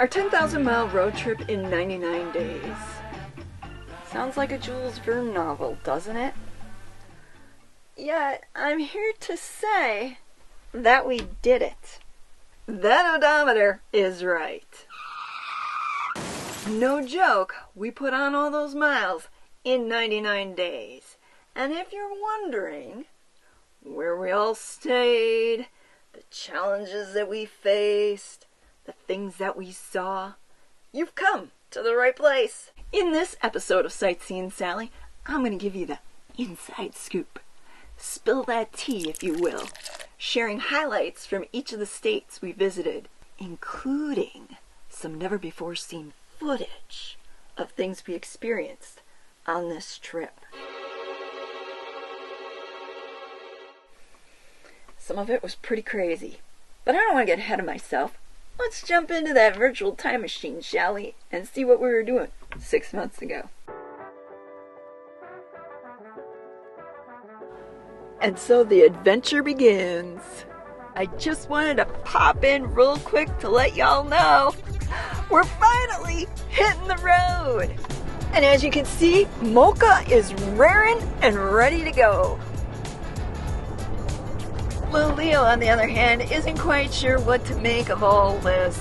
Our 10,000-mile road trip in 99 days. Sounds like a Jules Verne novel, doesn't it? Yet, I'm here to say that we did it. That odometer is right. No joke, we put on all those miles in 99 days. And if you're wondering where we all stayed, the challenges that we faced, the things that we saw, you've come to the right place. In this episode of Sightseeing Sally, I'm going to give you the inside scoop. Spill that tea, if you will, sharing highlights from each of the states we visited, including some never-before-seen footage of things we experienced on this trip. Some of it was pretty crazy, but I don't want to get ahead of myself. Let's jump into that virtual time machine, shall we, and see what we were doing 6 months ago. And so the adventure begins. I just wanted to pop in real quick to let y'all know we're finally hitting the road. And as you can see, Mocha is raring and ready to go. Little Leo, on the other hand, isn't quite sure what to make of all this.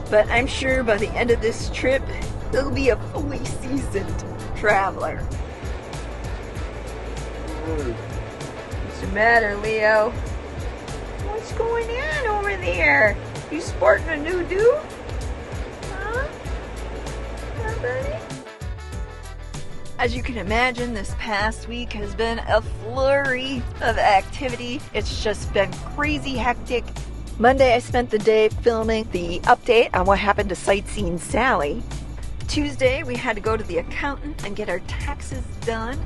But I'm sure by the end of this trip, he'll be a fully seasoned traveler. What's the matter, Leo? What's going on over there? You sporting a new dude? Huh? Huh, buddy? As you can imagine, this past week has been a flurry of activity. It's just been crazy hectic. Monday, I spent the day filming the update on what happened to Sightseeing Sally. Tuesday, we had to go to the accountant and get our taxes done.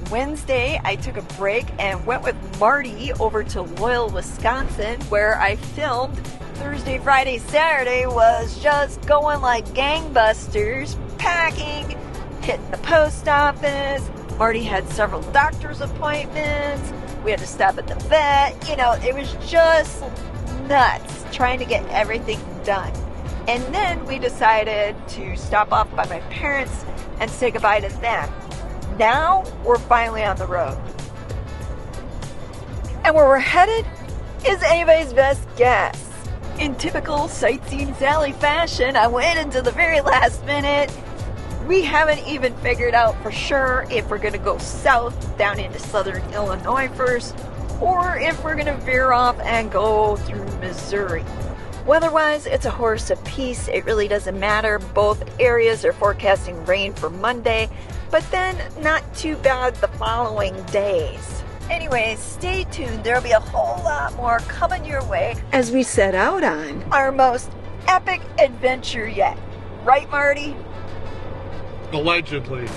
Wednesday, I took a break and went with Marty over to Loyal, Wisconsin, where I filmed. Thursday, Friday, Saturday was just going like gangbusters, packing, hitting the post office. Marty had several doctor's appointments. We had to stop at the vet. You know, it was just nuts trying to get everything done. And then we decided to stop off by my parents and say goodbye to them. Now we're finally on the road. And where we're headed is anybody's best guess. In typical Sightseeing Sally fashion, I waited until the very last minute. We haven't even figured out for sure if we're going to go south down into southern Illinois first, or if we're going to veer off and go through Missouri. Weather-wise, it's a horse apiece. It really doesn't matter. Both areas are forecasting rain for Monday, but then not too bad the following days. Anyways, stay tuned. There'll be a whole lot more coming your way as we set out on our most epic adventure yet. Right, Marty? Allegedly.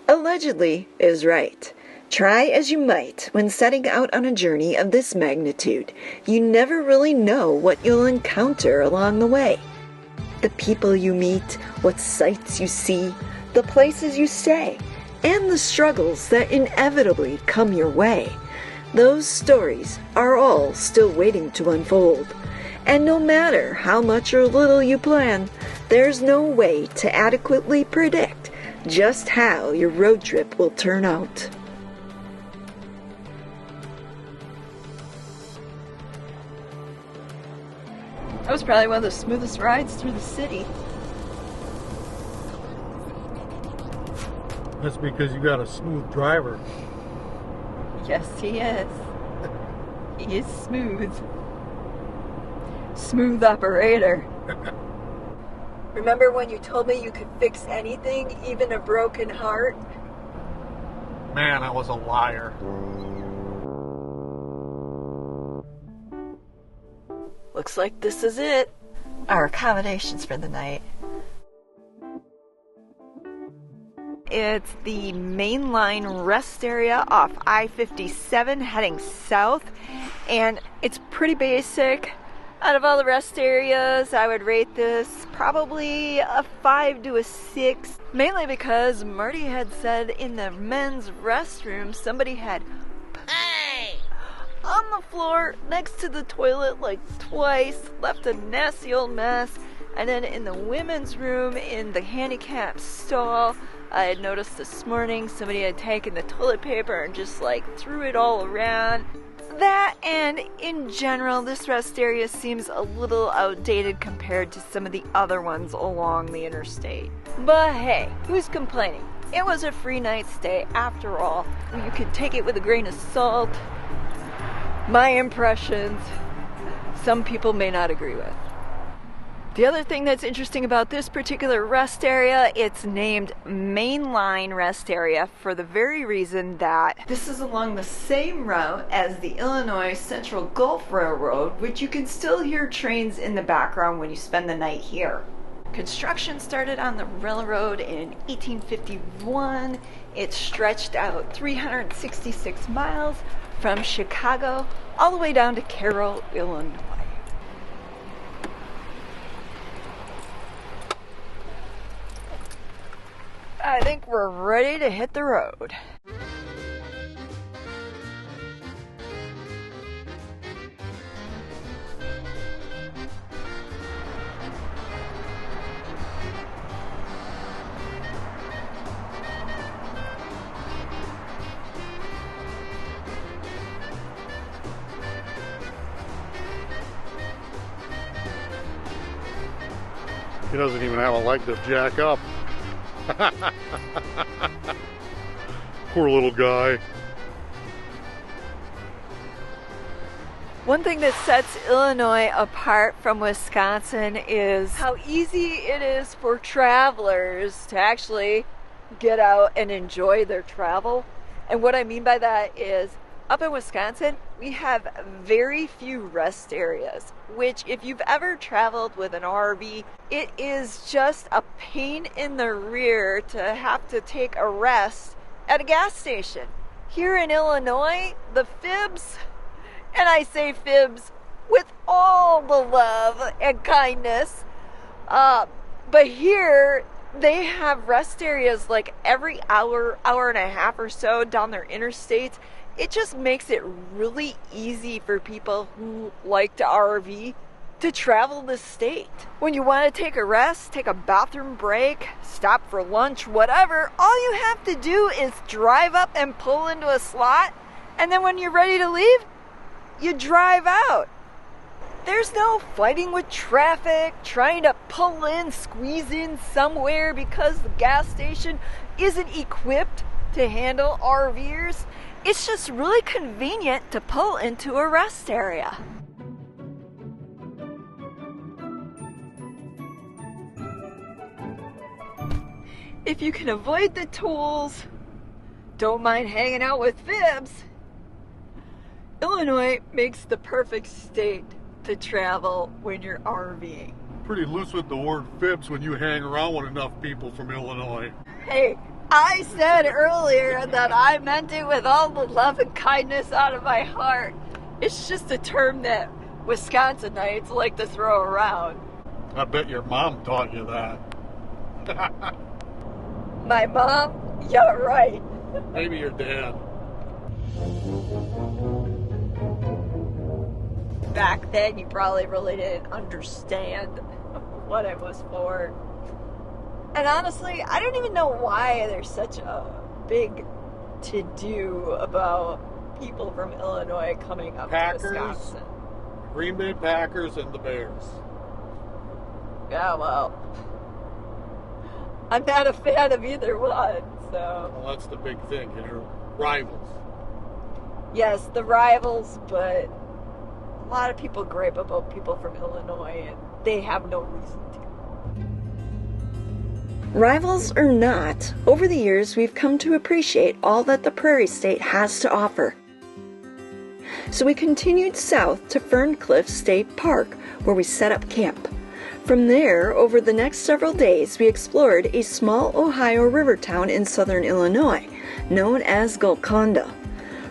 Allegedly is right. Try as you might when setting out on a journey of this magnitude, you never really know what you'll encounter along the way. The people you meet, what sights you see, the places you stay, and the struggles that inevitably come your way. Those stories are all still waiting to unfold. And no matter how much or little you plan, there's no way to adequately predict just how your road trip will turn out. That was probably one of the smoothest rides through the city. That's because you got a smooth driver. Yes, he is. He is smooth. Smooth operator. Remember when you told me you could fix anything, even a broken heart? Man, I was a liar. Looks like this is it. Our accommodations for the night. It's the mainline rest area off I-57 heading south, and it's pretty basic. Out of all the rest areas, I would rate this probably a 5 to a 6, mainly because Marty had said in the men's restroom somebody had on the floor next to the toilet like twice, left a nasty old mess. And then in the women's room, in the handicap stall, I had noticed this morning somebody had taken the toilet paper and just like threw it all around. That, and in general, this rest area seems a little outdated compared to some of the other ones along the interstate. But hey, who's complaining? It was a free night stay after all. You can take it with a grain of salt. My impressions, some people may not agree with. The other thing that's interesting about this particular rest area, it's named Mainline Rest Area for the very reason that this is along the same route as the Illinois Central Gulf Railroad, which you can still hear trains in the background when you spend the night here. Construction started on the railroad in 1851. It stretched out 366 miles from Chicago all the way down to Carroll, Illinois. I think we're ready to hit the road. He doesn't even have a leg to jack up. Poor little guy. One thing that sets Illinois apart from Wisconsin is how easy it is for travelers to actually get out and enjoy their travel. And what I mean by that is, up in Wisconsin, we have very few rest areas, which if you've ever traveled with an RV, it is just a pain in the rear to have to take a rest at a gas station. Here in Illinois, the fibs, and I say fibs with all the love and kindness, but here they have rest areas like every hour, hour and a half or so down their interstates. It just makes it really easy for people who like to RV to travel the state. When you want to take a rest, take a bathroom break, stop for lunch, whatever, all you have to do is drive up and pull into a slot, and then when you're ready to leave, you drive out. There's no fighting with traffic, trying to pull in, squeeze in somewhere because the gas station isn't equipped to handle RVers. It's just really convenient to pull into a rest area. If you can avoid the tolls, don't mind hanging out with fibs, Illinois makes the perfect state to travel when you're RVing. Pretty loose with the word fibs when you hang around with enough people from Illinois. Hey, I said earlier that I meant it with all the love and kindness out of my heart. It's just a term that Wisconsinites like to throw around. I bet your mom taught you that. My mom? Yeah, right. Maybe your dad. Back then, you probably really didn't understand what it was for. And honestly, I don't even know why there's such a big to-do about people from Illinois coming up to Wisconsin. Green Bay Packers and the Bears. Yeah, well, I'm not a fan of either one, so. Well, that's the big thing, you know, rivals. Yes, the rivals, but a lot of people gripe about people from Illinois, and they have no reason to. Rivals or not, over the years we've come to appreciate all that the Prairie State has to offer. So we continued south to Ferncliff State Park, where we set up camp. From there, over the next several days, we explored a small Ohio river town in southern Illinois, known as Golconda.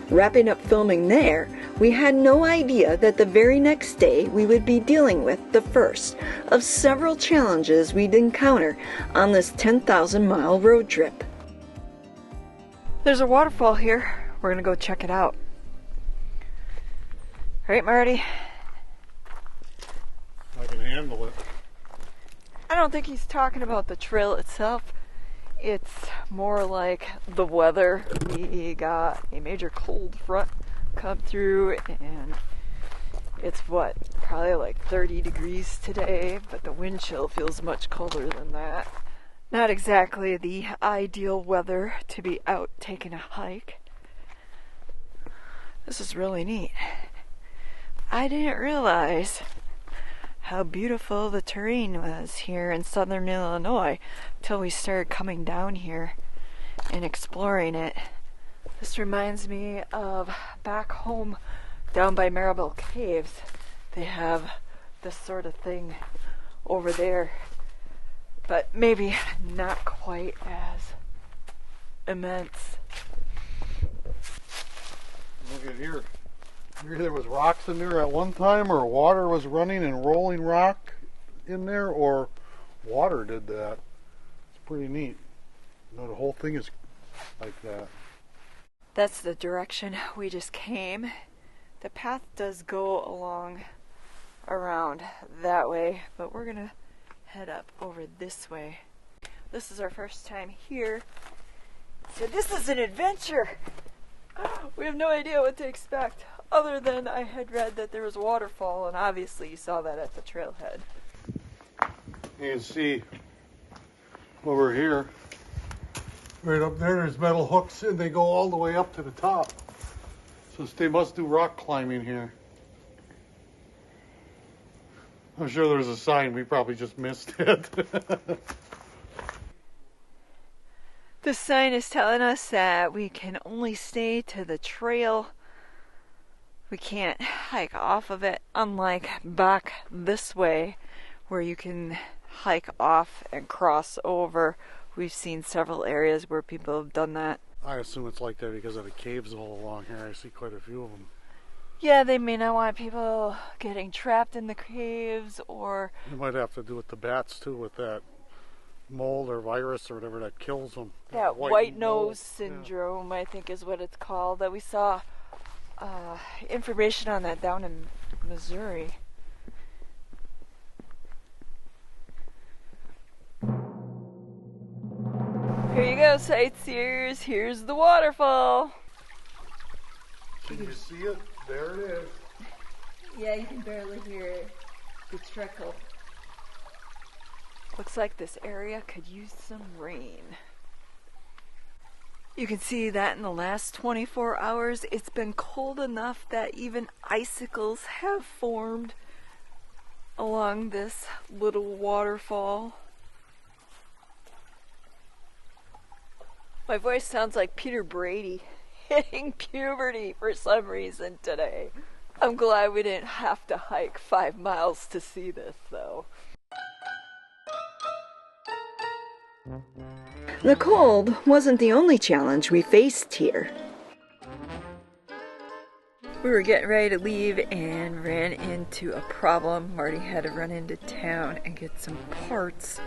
Wrapping up filming there, we had no idea that the very next day we would be dealing with the first of several challenges we'd encounter on this 10,000-mile road trip. There's a waterfall here. We're gonna go check it out. Right, Marty? I can handle it. I don't think he's talking about the trail itself. It's more like the weather. We got a major cold front come through, and it's what, probably like 30 degrees today, but the wind chill feels much colder than that. Not exactly the ideal weather to be out taking a hike. This is really neat. I didn't realize how beautiful the terrain was here in southern Illinois till we started coming down here and exploring it. This reminds me of back home down by Maribel Caves. They have this sort of thing over there, but maybe not quite as immense. Look at here. Maybe there was rocks in there at one time, or water was running and rolling rock in there, or water did that. It's pretty neat. You know, the whole thing is like that. That's the direction we just came. The path does go along around that way, but we're gonna head up over this way. This is our first time here, so this is an adventure. We have no idea what to expect, other than I had read that there was a waterfall, and obviously you saw that at the trailhead. You can see over here, right up there, there's metal hooks, and they go all the way up to the top. So they must do rock climbing here. I'm sure there's a sign, we probably just missed it. The sign is telling us that we can only stay to the trail. We can't hike off of it, unlike back this way, where you can hike off and cross over. We've seen several areas where people have done that. I assume it's like that because of the caves all along here. I see quite a few of them. Yeah, they may not want people getting trapped in the caves, or... You might have to do with the bats too, with that mold or virus or whatever that kills them. That white nose syndrome, I think is what it's called, that we saw information on that down in Missouri. Here you go, sightseers. Here's the waterfall. Can you see it? There it is. Yeah, you can barely hear the trickle. Looks like this area could use some rain. You can see that in the last 24 hours, it's been cold enough that even icicles have formed along this little waterfall. My voice sounds like Peter Brady hitting puberty for some reason today. I'm glad we didn't have to hike 5 miles to see this, though. The cold wasn't the only challenge we faced here. We were getting ready to leave and ran into a problem. Marty had to run into town and get some parts.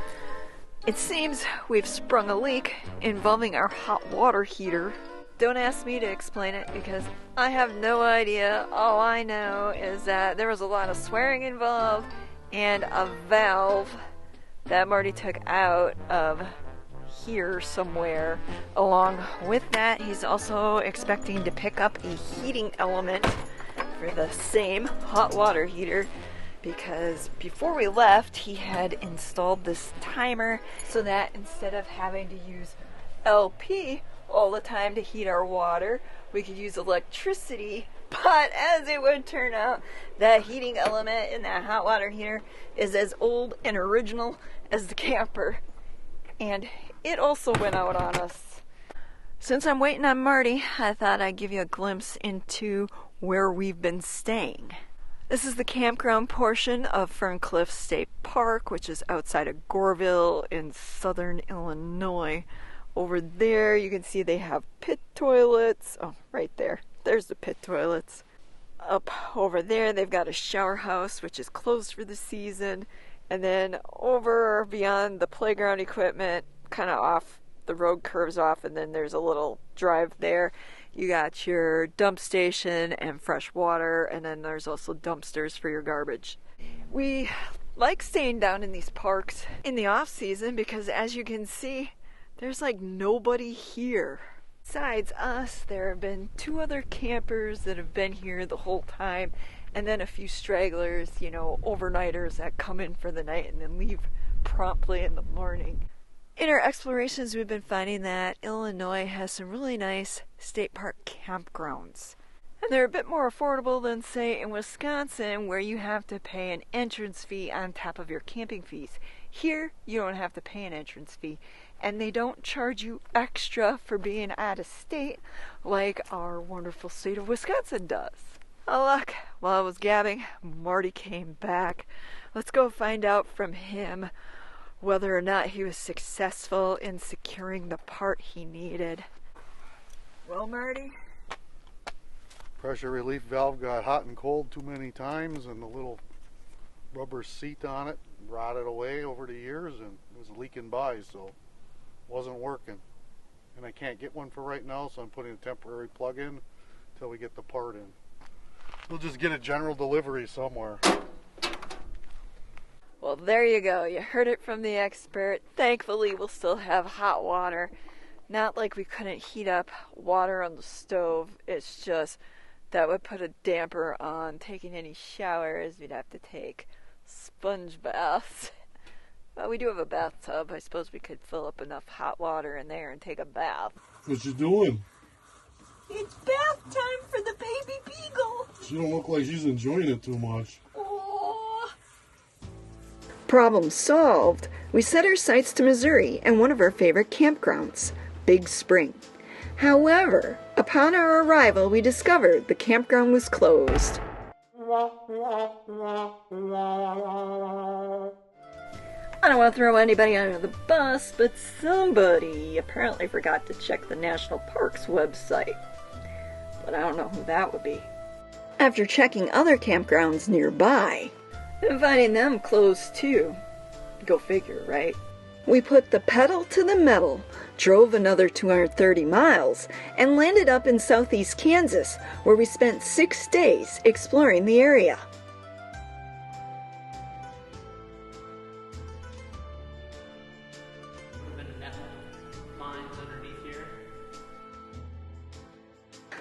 It seems we've sprung a leak involving our hot water heater. Don't ask me to explain it because I have no idea. All I know is that there was a lot of swearing involved and a valve that Marty took out of here somewhere. Along with that, he's also expecting to pick up a heating element for the same hot water heater, because before we left he had installed this timer so that instead of having to use LP all the time to heat our water, we could use electricity. But as it would turn out, that heating element in that hot water heater is as old and original as the camper, and it also went out on us. Since I'm waiting on Marty, I thought I'd give you a glimpse into where we've been staying. This is the campground portion of Ferncliff State Park, which is outside of Goreville in southern Illinois. Over there you can see they have pit toilets. Oh, right there. There's the pit toilets. Up over there they've got a shower house, which is closed for the season. And then over beyond the playground equipment, kind of off the road curves off and then there's a little drive there. You got your dump station and fresh water, and then there's also dumpsters for your garbage. We like staying down in these parks in the off season because, as you can see, there's like nobody here. Besides us, there have been 2 other campers that have been here the whole time, and then a few stragglers, you know, overnighters that come in for the night and then leave promptly in the morning. In our explorations, we've been finding that Illinois has some really nice state park campgrounds. And they're a bit more affordable than, say, in Wisconsin, where you have to pay an entrance fee on top of your camping fees. Here, you don't have to pay an entrance fee, and they don't charge you extra for being out of state like our wonderful state of Wisconsin does. Oh look, while I was gabbing, Marty came back. Let's go find out from him whether or not he was successful in securing the part he needed. Well, Marty? Pressure relief valve got hot and cold too many times, and the little rubber seat on it rotted away over the years, and it was leaking by, so it wasn't working. And I can't get one for right now, so I'm putting a temporary plug in until we get the part in. We'll just get a general delivery somewhere. Well, there you go. You heard it from the expert. Thankfully, we'll still have hot water. Not like we couldn't heat up water on the stove. It's just that would put a damper on taking any showers. We'd have to take sponge baths. Well, we do have a bathtub. I suppose we could fill up enough hot water in there and take a bath. What you doing? It's bath time for the baby beagle. She don't look like she's enjoying it too much. Oh. Problem solved. We set our sights to Missouri and one of our favorite campgrounds, Big Spring. However, upon our arrival, we discovered the campground was closed. I don't want to throw anybody under the bus, but somebody apparently forgot to check the National Parks website. But I don't know who that would be. After checking other campgrounds nearby, and finding them closed too. Go figure, right? We put the pedal to the metal, drove another 230 miles, and landed up in southeast Kansas, where we spent 6 days exploring the area.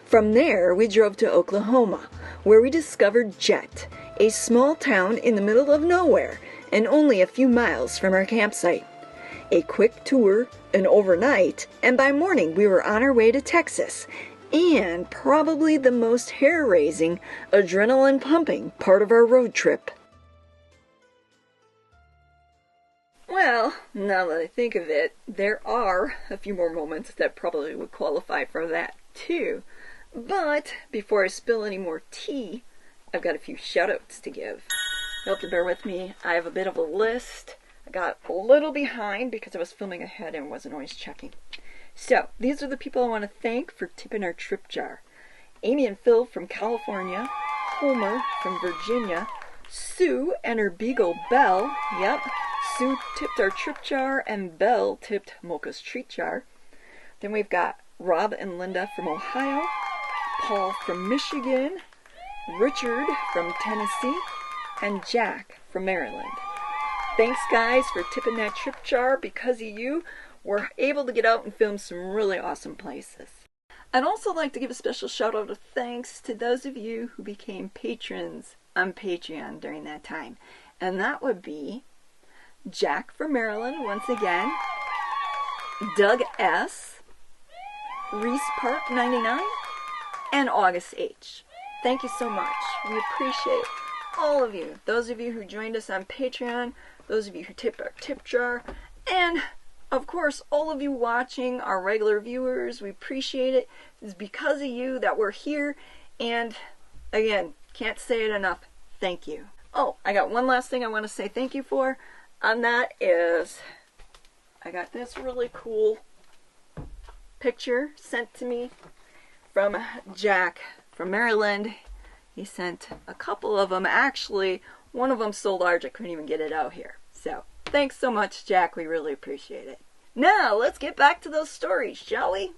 From there, we drove to Oklahoma, where we discovered Jet, a small town in the middle of nowhere and only a few miles from our campsite. A quick tour, an overnight, and by morning we were on our way to Texas, and probably the most hair-raising, adrenaline-pumping part of our road trip. Well, now that I think of it, there are a few more moments that probably would qualify for that too. But before I spill any more tea, I've got a few shout-outs to give. You'll have to bear with me. I have a bit of a list. I got a little behind because I was filming ahead and wasn't always checking. So, these are the people I want to thank for tipping our trip jar. Amy and Phil from California, Homer from Virginia, Sue and her beagle Belle. Yep, Sue tipped our trip jar and Belle tipped Mocha's treat jar. Then we've got Rob and Linda from Ohio, Paul from Michigan, Richard from Tennessee, and Jack from Maryland. Thanks, guys, for tipping that trip jar. Because of you, we're able to get out and film some really awesome places. I'd also like to give a special shout out of thanks to those of you who became patrons on Patreon during that time. And that would be Jack from Maryland, once again, Doug S., Reese Park 99, and August H. Thank you so much. We appreciate all of you. Those of you who joined us on Patreon, those of you who tipped our tip jar, and of course all of you watching, our regular viewers. We appreciate it. It's because of you that we're here, and again, can't say it enough. Thank you. Oh, I got one last thing I want to say thank you for, and that is I got this really cool picture sent to me from Jack from Maryland. He sent a couple of them. Actually, one of them so large I couldn't even get it out here. So, thanks so much, Jack. We really appreciate it. Now, let's get back to those stories, shall we?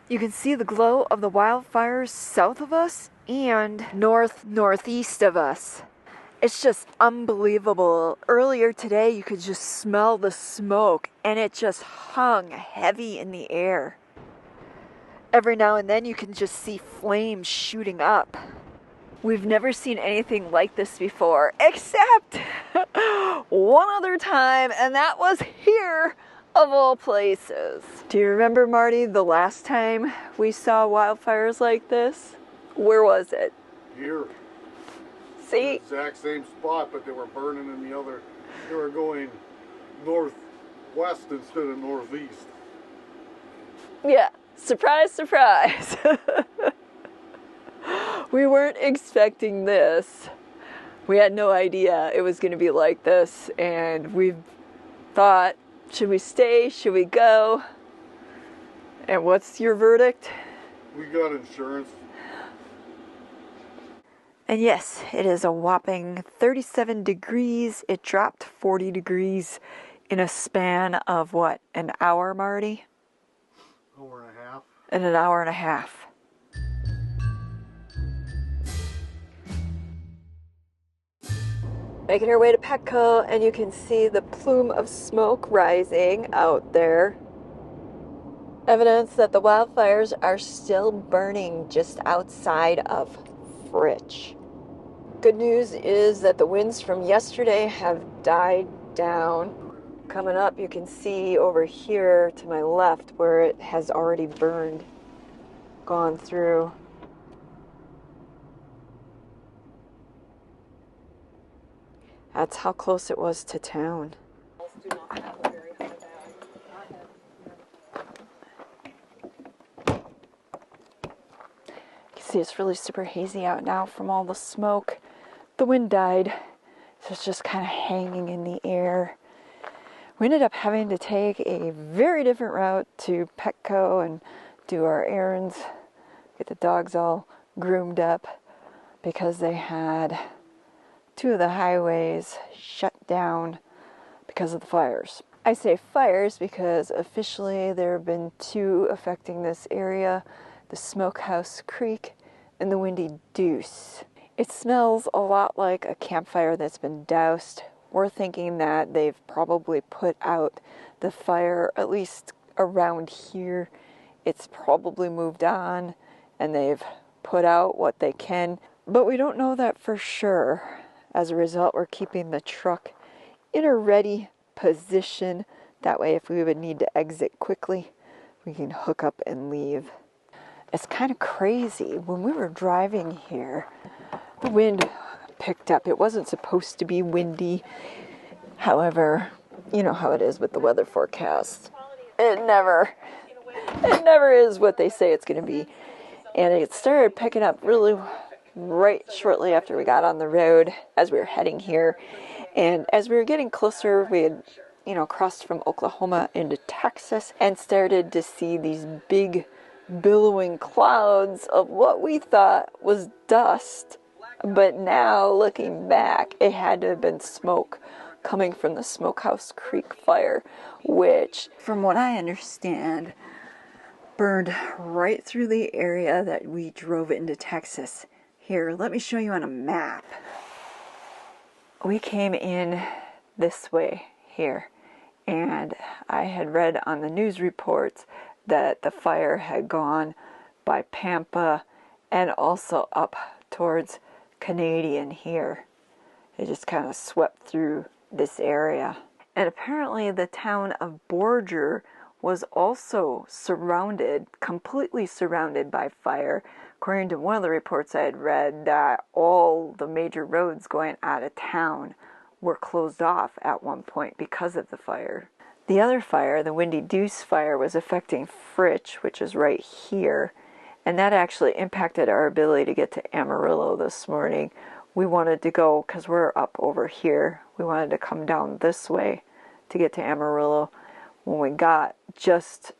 You can see the glow of the wildfires south of us and northeast of us. It's just unbelievable. Earlier today, you could just smell the smoke, and it just hung heavy in the air. Every now and then, you can just see flames shooting up. We've never seen anything like this before, except one other time, and that was here, of all places. Do you remember, Marty, the last time we saw wildfires like this? Where was it? Here. See? The exact same spot, but they were burning in the other. They were going northwest instead of northeast. Yeah, surprise, surprise. We weren't expecting this. We had no idea it was going to be like this, and we thought, should we stay? Should we go? And what's your verdict? We got insurance. And yes, it is a whopping 37 degrees. It dropped 40 degrees in a span of what, an hour, Marty? Hour and a half. In an hour and a half. Making our way to Petco, and you can see the plume of smoke rising out there. Evidence that the wildfires are still burning just outside of Fritch. Good news is that the winds from yesterday have died down. Coming up, you can see over here to my left where it has already burned, gone through. That's how close it was to town. You can see it's really super hazy out now from all the smoke. The wind died, so it's just kind of hanging in the air. We ended up having to take a very different route to Petco and do our errands, get the dogs all groomed up, because they had 2 of the highways shut down because of the fires. I say fires because officially there have been 2 affecting this area, the Smokehouse Creek and the Windy Deuce. It smells a lot like a campfire that's been doused. We're thinking that they've probably put out the fire, at least around here. It's probably moved on and they've put out what they can, but we don't know that for sure. As a result, we're keeping the truck in a ready position. That way, if we would need to exit quickly, we can hook up and leave. It's kind of crazy. When we were driving here, the wind picked up. It wasn't supposed to be windy. However, you know how it is with the weather forecast. It never is what they say it's going to be. And it started picking up really right shortly after we got on the road as we were heading here. And as we were getting closer, we had, crossed from Oklahoma into Texas and started to see these big billowing clouds of what we thought was dust. But now, looking back, it had to have been smoke coming from the Smokehouse Creek fire, which, from what I understand, burned right through the area that we drove into Texas. Here, let me show you on a map. We came in this way here, and I had read on the news reports that the fire had gone by Pampa and also up towards Canadian here. It just kind of swept through this area. And apparently the town of Borger was also completely surrounded by fire. According to one of the reports I had read, that all the major roads going out of town were closed off at one point because of the fire. The other fire, the Windy Deuce fire, was affecting Fritch, which is right here, and that actually impacted our ability to get to Amarillo this morning. We wanted to go, because we're up over here, we wanted to come down this way to get to Amarillo. When we got just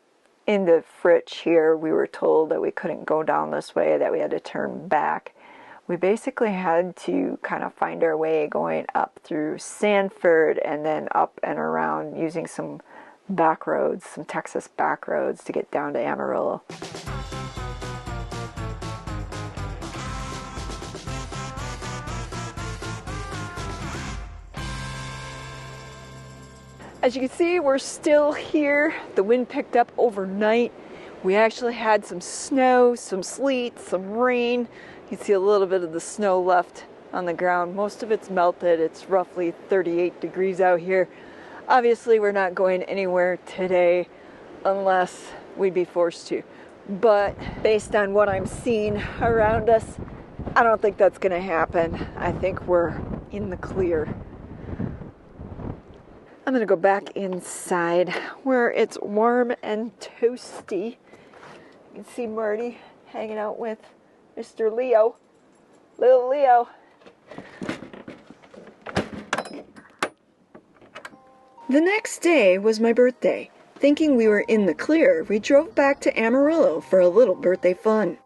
into Fritch here, we were told that we couldn't go down this way, that we had to turn back. We basically had to kind of find our way going up through Sanford and then up and around using some back roads, some Texas back roads to get down to Amarillo. As you can see, we're still here. The wind picked up overnight. We actually had some snow, some sleet, some rain. You can see a little bit of the snow left on the ground. Most of it's melted. It's roughly 38 degrees out here. Obviously, we're not going anywhere today unless we'd be forced to. But based on what I'm seeing around us, I don't think that's going to happen. I think we're in the clear. I'm going to go back inside where it's warm and toasty. You can see Marty hanging out with Mr. Leo. Little Leo. The next day was my birthday. Thinking we were in the clear, we drove back to Amarillo for a little birthday fun.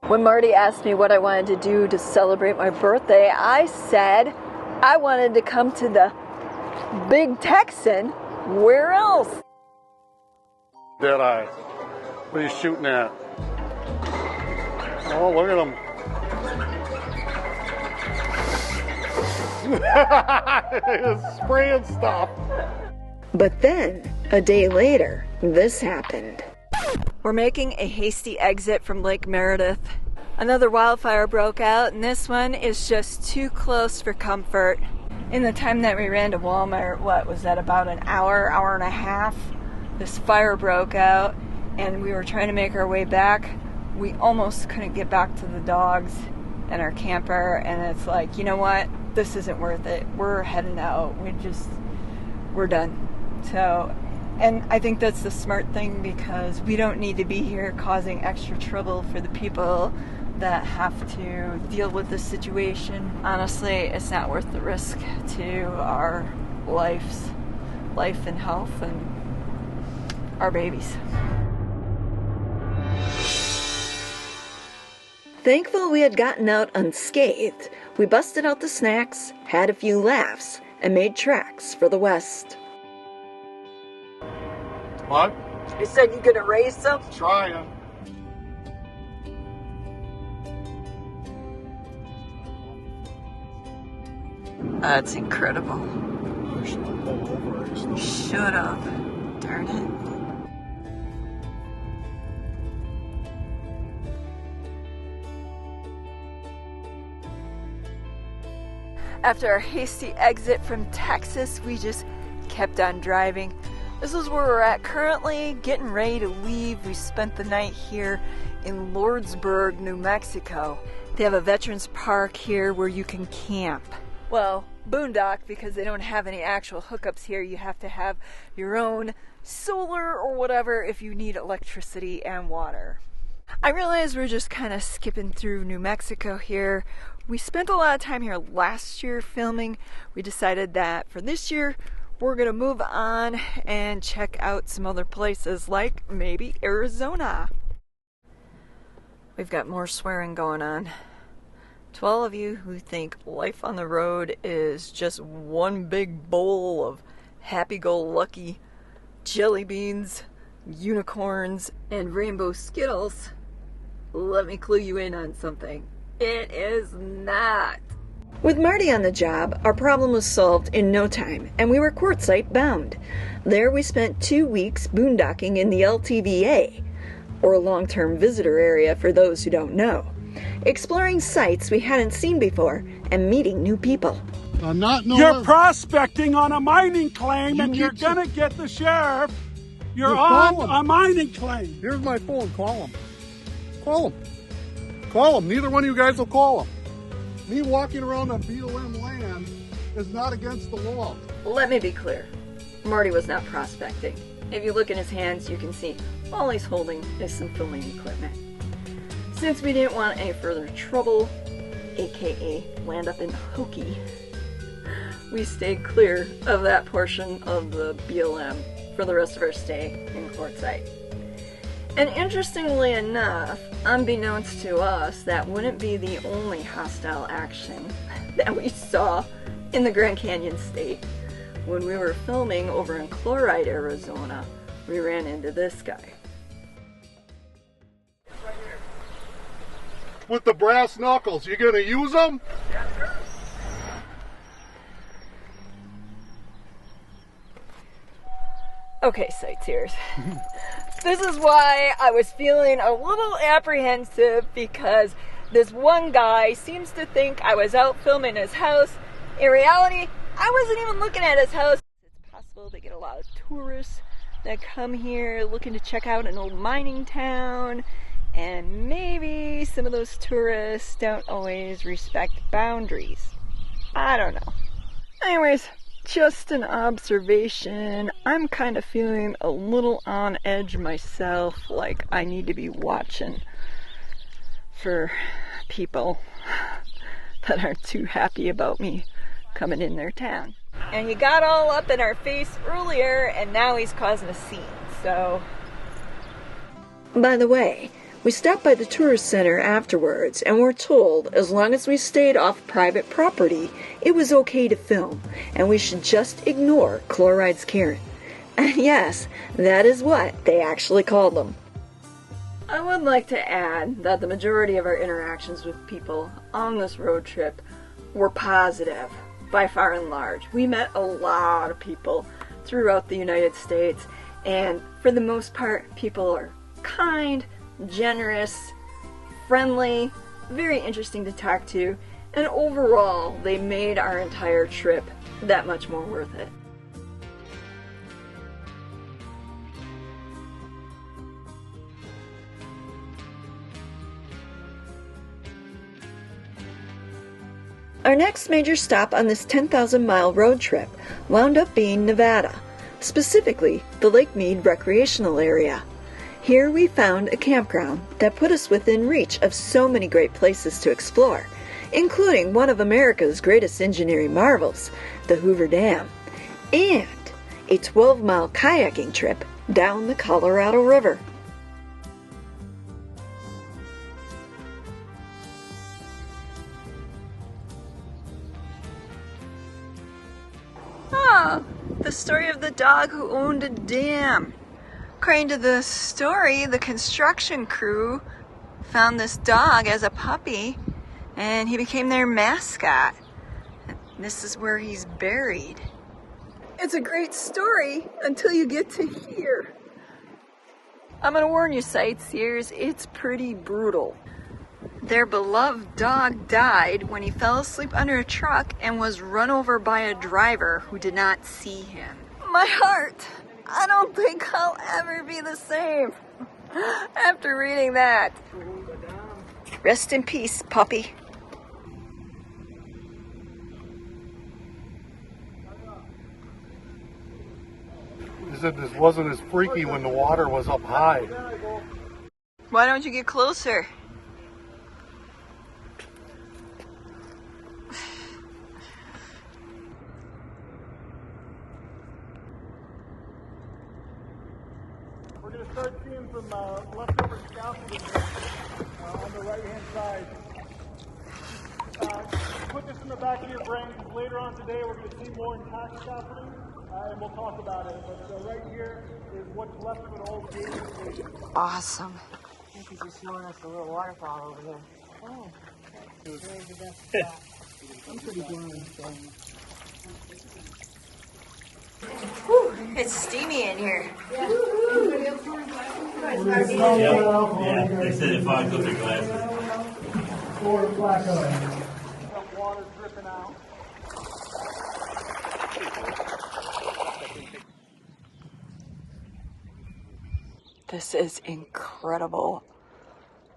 When Marty asked me what I wanted to do to celebrate my birthday, I said I wanted to come to the Big Texan. Where else? Deadeye. What are you shooting at? Oh, look at him. He's spraying stuff. But then, a day later, this happened. We're making a hasty exit from Lake Meredith. Another wildfire broke out, and this one is just too close for comfort. In the time that we ran to Walmart, what was that, about an hour, hour and a half? This fire broke out, and we were trying to make our way back. We almost couldn't get back to the dogs and our camper, and it's like, you know what? This isn't worth it. We're heading out. We're done. So, and I think that's the smart thing, because we don't need to be here causing extra trouble for the people that have to deal with this situation. Honestly, it's not worth the risk to our life and health and our babies. Thankful we had gotten out unscathed, we busted out the snacks, had a few laughs, and made tracks for the west. What? You said you're gonna raise some? Trying. That's incredible. Should have. Darn it. After our hasty exit from Texas, we just kept on driving. This is where we're at currently, getting ready to leave. We spent the night here in Lordsburg, New Mexico. They have a veterans park here where you can camp. Well, boondock, because they don't have any actual hookups here. You have to have your own solar or whatever if you need electricity and water. I realize we're just kind of skipping through New Mexico here. We spent a lot of time here last year filming. We decided that for this year, we're going to move on and check out some other places, like maybe Arizona. We've got more swearing going on. To all of you who think life on the road is just one big bowl of happy-go-lucky jelly beans, unicorns, and rainbow Skittles, let me clue you in on something. It is not. With Marty on the job, our problem was solved in no time, and we were Quartzsite bound. There we spent 2 weeks boondocking in the LTVA, or long-term visitor area for those who don't know, exploring sites we hadn't seen before and meeting new people. You're prospecting on a mining claim, and you're gonna get the sheriff. You're on a mining claim. Here's my phone. Call him. Call him. Call him. Neither one of you guys will call him. Me walking around on BLM land is not against the law. Let me be clear. Marty was not prospecting. If you look in his hands, you can see all he's holding is some filming equipment. Since we didn't want any further trouble, aka land up in Hokey, we stayed clear of that portion of the BLM for the rest of our stay in Quartzsite. And interestingly enough, unbeknownst to us, that wouldn't be the only hostile action that we saw in the Grand Canyon state. when we were filming over in Quartzsite, Arizona, we ran into this guy. With the brass knuckles, you gonna use them? Okay, sightseers. This is why I was feeling a little apprehensive, because this one guy seems to think I was out filming his house. In reality, I wasn't even looking at his house. It's possible they get a lot of tourists that come here looking to check out an old mining town, and maybe some of those tourists don't always respect boundaries. I don't know. Anyways, just an observation. I'm kind of feeling a little on edge myself, like I need to be watching for people that aren't too happy about me coming in their town. And he got all up in our face earlier, and now he's causing a scene, so... By the way, we stopped by the tourist center afterwards, and were told as long as we stayed off private property, it was okay to film, and we should just ignore chloride's Karen. And yes, that is what they actually called them. I would like to add that the majority of our interactions with people on this road trip were positive, by far and large. We met a lot of people throughout the United States, and for the most part, people are kind, generous, friendly, very interesting to talk to, and overall, they made our entire trip that much more worth it. Our next major stop on this 10,000-mile road trip wound up being Nevada, specifically the Lake Mead recreational area. Here we found a campground that put us within reach of so many great places to explore, including one of America's greatest engineering marvels, the Hoover Dam, and a 12-mile kayaking trip down the Colorado River. Ah, the story of the dog who owned a dam. According to the story, the construction crew found this dog as a puppy, and he became their mascot. And this is where he's buried. It's a great story until you get to here. I'm gonna warn you, sightseers, it's pretty brutal. Their beloved dog died when he fell asleep under a truck and was run over by a driver who did not see him. My heart, I don't think I'll ever be the same after reading that. Rest in peace, puppy. He said this wasn't as freaky when the water was up high. Why don't you get closer? We're going to start seeing some leftover scaffolding on the right-hand side. Put this in the back of your brain, because later on today we're going to see more intact scaffolding, and we'll talk about it. But right here is what's left of an old gated station. Awesome. I think he's just showing us a little waterfall over there. Oh, there's the best spot. I'm pretty blind, so. Whew, it's steamy in here. Yeah, they said if I go to glasses. Water dripping out. This is incredible.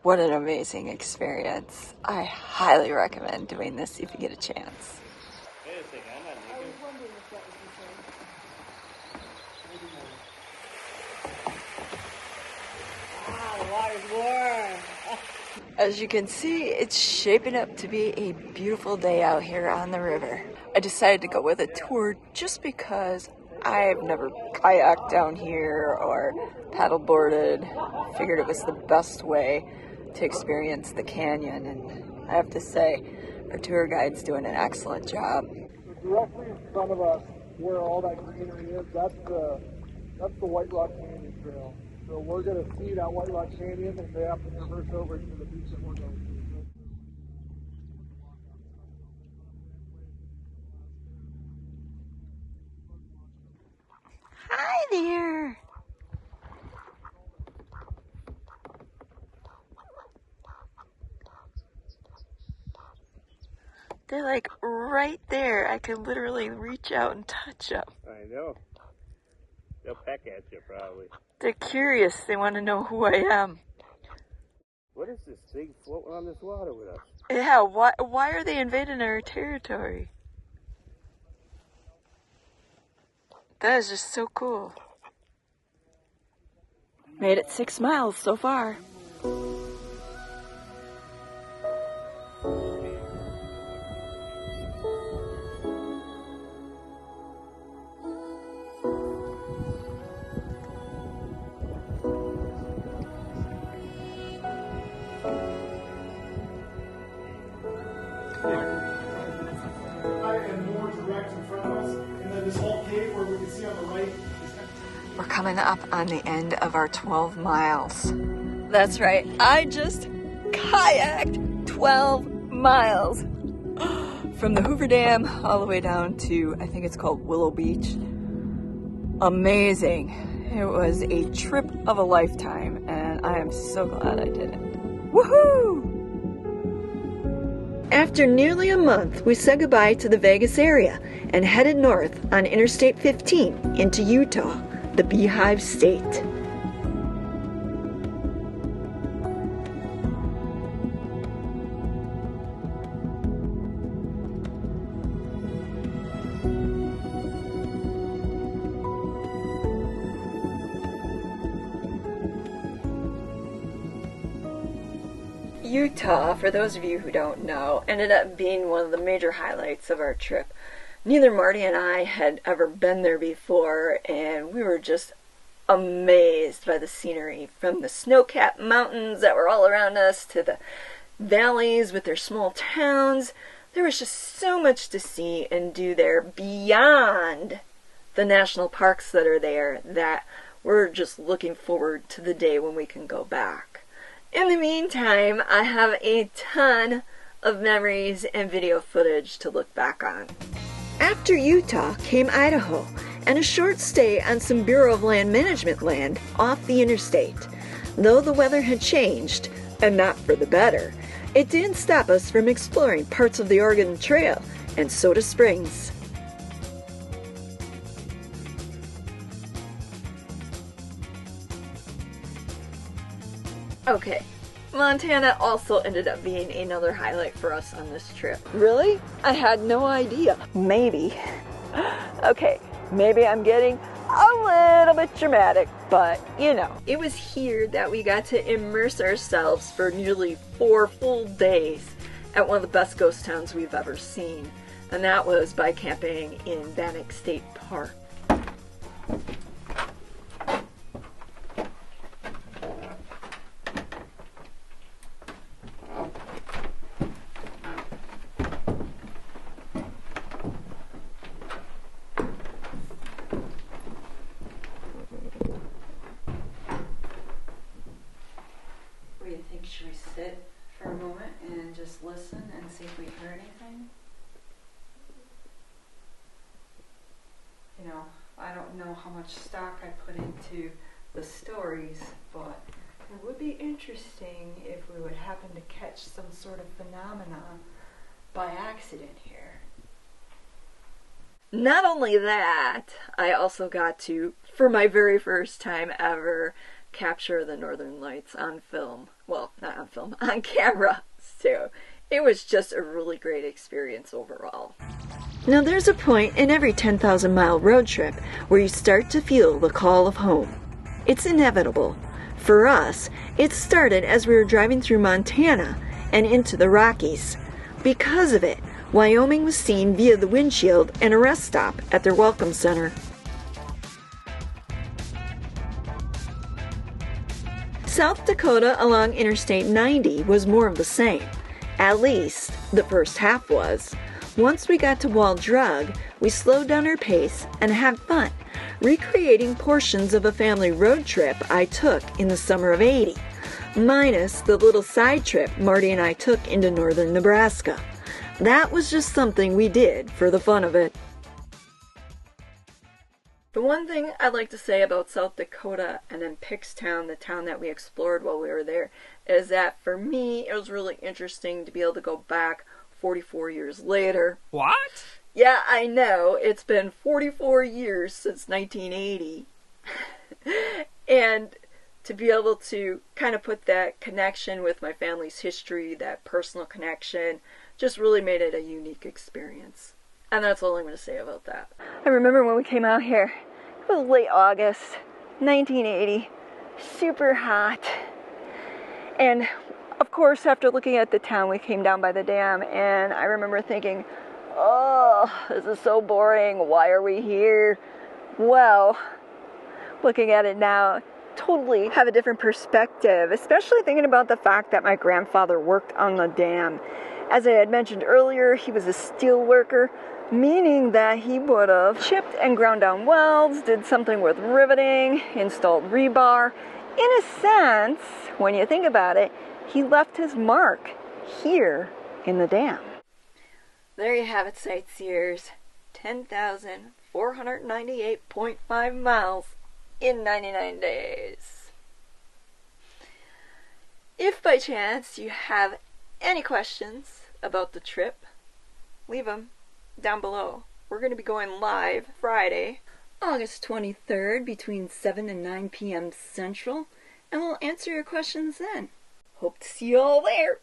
What an amazing experience. I highly recommend doing this if you get a chance. As you can see, it's shaping up to be a beautiful day out here on the river. I decided to go with a tour just because I've never kayaked down here or paddleboarded. Figured it was the best way to experience the canyon, and I have to say, our tour guide's doing an excellent job. Directly in front of us where all that greenery is, that's the White Rock Canyon Trail. So we're going to see that White Rock Canyon and they have to traverse over to the beach that we're going to. Hi there. They're like right there. I could literally reach out and touch them. I know. They'll peck at you probably. They're curious. They want to know who I am. What is this thing floating on this water with us? Yeah, why are they invading our territory? That is just so cool. Made it 6 miles so far. And more direct in front of us, and then this whole cave where we can see on the right. We're coming up on the end of our 12 miles. That's right, I just kayaked 12 miles from the Hoover Dam all the way down to, I think it's called Willow Beach. Amazing. It was a trip of a lifetime, and I am so glad I did it. Woohoo! After nearly a month, we said goodbye to the Vegas area and headed north on Interstate 15 into Utah, the Beehive State. Utah, for those of you who don't know, ended up being one of the major highlights of our trip. Neither Marty and I had ever been there before, and we were just amazed by the scenery, from the snow-capped mountains that were all around us to the valleys with their small towns. There was just so much to see and do there beyond the national parks that are there that we're just looking forward to the day when we can go back. In the meantime, I have a ton of memories and video footage to look back on. After Utah came Idaho and a short stay on some Bureau of Land Management land off the interstate. Though the weather had changed, and not for the better, it didn't stop us from exploring parts of the Oregon Trail and Soda Springs. Okay, Montana also ended up being another highlight for us on this trip. Really? I had no idea. Maybe. Okay, maybe I'm getting a little bit dramatic, but you know. It was here that we got to immerse ourselves for nearly 4 full days at one of the best ghost towns we've ever seen, and that was by camping in Bannock State Park. Should we sit for a moment and just listen and see if we hear anything? You know, I don't know how much stock I put into the stories, but it would be interesting if we would happen to catch some sort of phenomena by accident here. Not only that, I also got to, for my very first time ever, capture the Northern Lights on film. Well, not on film, on camera. So it was just a really great experience overall. Now there's a point in every 10,000 mile road trip where you start to feel the call of home. It's inevitable. For us, it started as we were driving through Montana and into the Rockies. Because of it, Wyoming was seen via the windshield and a rest stop at their welcome center. South Dakota along Interstate 90 was more of the same. At least, the first half was. Once we got to Wall Drug, we slowed down our pace and had fun, recreating portions of a family road trip I took in the summer of '80, minus the little side trip Marty and I took into northern Nebraska. That was just something we did for the fun of it. The one thing I'd like to say about South Dakota and then Pickstown, the town that we explored while we were there, is that for me it was really interesting to be able to go back 44 years later. What? Yeah, I know. It's been 44 years since 1980. And to be able to kind of put that connection with my family's history, that personal connection, just really made it a unique experience. And that's all I'm going to say about that. I remember when we came out here, it was late August, 1980, super hot. And of course, after looking at the town, we came down by the dam, and I remember thinking, oh, this is so boring. Why are we here? Well, looking at it now, totally have a different perspective, especially thinking about the fact that my grandfather worked on the dam. As I had mentioned earlier, he was a steel worker, meaning that he would have chipped and ground down welds, did something with riveting, installed rebar. In a sense, when you think about it, he left his mark here in the dam. There you have it, sightseers. 10,498.5 miles in 99 days. If by chance you have any questions about the trip, leave them down below. We're going to be going live Friday, August 23rd between 7 and 9 p.m. Central, and we'll answer your questions then. Hope to see you all there.